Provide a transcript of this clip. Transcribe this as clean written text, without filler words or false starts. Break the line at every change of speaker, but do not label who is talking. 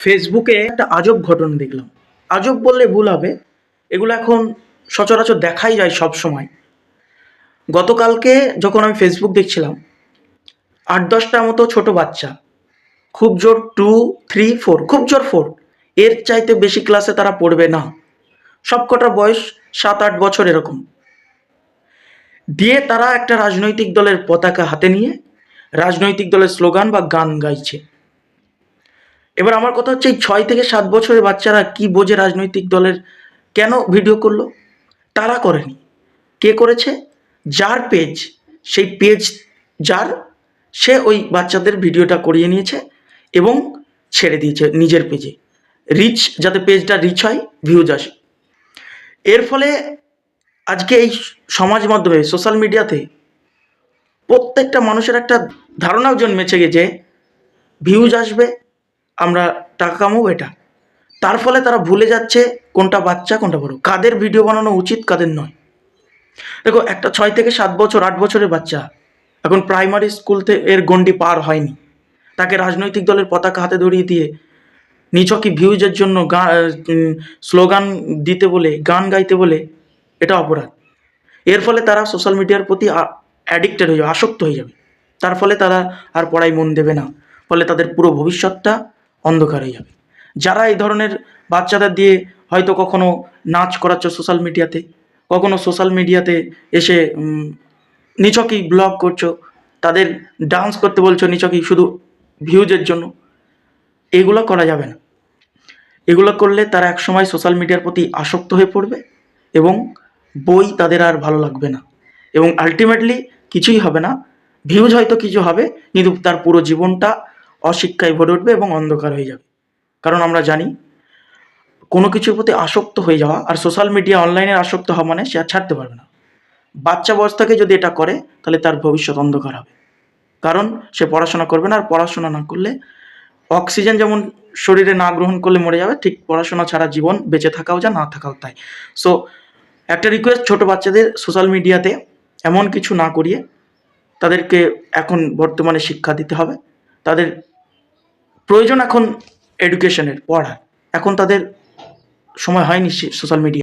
ফেসবুকে একটা আজব ঘটনা দেখলাম। আজব বললে ভুল হবে। এগুলো এখন সচরাচর দেখাই যায় সব সময়। গতকালকে যখন আমি ফেসবুক দেখছিলাম, ৮-১০টার মতো ছোট বাচ্চা, খুব জোর 2, 3, 4, খুব জোর 4, এর চাইতে বেশি ক্লাসে তারা পড়বে না। সবকটার বয়স ৭-৮ বছর এরকম। দিয়ে তারা একটা রাজনৈতিক দলের পতাকা হাতে নিয়ে রাজনৈতিক দলের স্লোগান বা গান গাইছে। এবার আমার কথা হচ্ছে, এই ৬ থেকে ৭ বছরের বাচ্চারা কি বোঝে রাজনৈতিক দলের? কেন ভিডিও করলো? তারা করেনি। কে করেছে? যার পেজ, সেই পেজ যার, সে ওই বাচ্চাদের ভিডিওটা করিয়ে নিয়েছে এবং ছেড়ে দিয়েছে নিজের পেজে। রিচ, যাতে পেজটা রিচ হয়, ভিউজ আসে। এর ফলে আজকে এই সমাজ মাধ্যমে, সোশ্যাল মিডিয়াতে প্রত্যেকটা মানুষের একটা ধারণাও জন্মেছে যে ভিউজ আসবে, আমরা টাকা কামাবো এটা। তার ফলে তারা ভুলে যাচ্ছে কোনটা বাচ্চা কোনটা বড়, কাদের ভিডিও বানানো উচিত কাদের নয়। দেখো, একটা 6 থেকে 7 বছর 8 বছরের বাচ্চা এখন প্রাইমারি স্কুল এর গণ্ডি পার হয়নি, তাকে রাজনৈতিক দলের পতাকা হাতে ধরিয়ে দিয়ে নিছকই ভিউজের জন্য স্লোগান দিতে বলে, গান গাইতে বলে, এটা অপরাধ। এর ফলে তারা সোশ্যাল মিডিয়ার প্রতি অ্যাডিক্টেড হয়ে যাবে, আসক্ত হয়ে যাবে। তার ফলে তারা আর পড়ায় মন দেবে না, ফলে তাদের পুরো ভবিষ্যৎটা অন্ধকার হয়ে যাবে। যারা এই ধরনের বাচ্চাদের দিয়ে হয়তো কখনো নাচ করাচ্ছ সোশ্যাল মিডিয়াতে, কখনো সোশ্যাল মিডিয়াতে এসে নিছকই ব্লগ করছো, তাদের ডান্স করতে বলছো নিছকই শুধু ভিউজের জন্য, এগুলো করা যাবে না। এগুলো করলে তারা একসময় সোশ্যাল মিডিয়ার প্রতি আসক্ত হয়ে পড়বে এবং বই তাদের আর ভালো লাগবে না, এবং আলটিমেটলি কিছুই হবে না। ভিউজ হয়তো কিছু হবে, কিন্তু তার পুরো জীবনটা অশিক্ষায় ভরে উঠবে এবং অন্ধকার হয়ে যাবে। কারণ আমরা জানি, কোনো কিছুর প্রতি আসক্ত হয়ে যাওয়া আর সোশ্যাল মিডিয়া অনলাইনে আসক্ত হওয়া মানে সে আর ছাড়তে পারবে না। বাচ্চা বয়স থেকে যদি এটা করে, তাহলে তার ভবিষ্যৎ অন্ধকার হবে। কারণ সে পড়াশোনা করবে না, আর পড়াশোনা না করলে অক্সিজেন যেমন শরীরে না গ্রহণ করলে মরে যাবে, ঠিক পড়াশোনা ছাড়া জীবন বেঁচে থাকাও যা, না থাকাও তাই। সো একটা রিকোয়েস্ট, ছোট বাচ্চাদের সোশ্যাল মিডিয়াতে এমন কিছু না করিয়ে তাদেরকে এখন বর্তমানে শিক্ষা দিতে হবে। তাদের প্রয়োজন এখন এডুকেশনের, পড়ার। এখন তাদের সময় হয়নি সোশ্যাল মিডিয়া।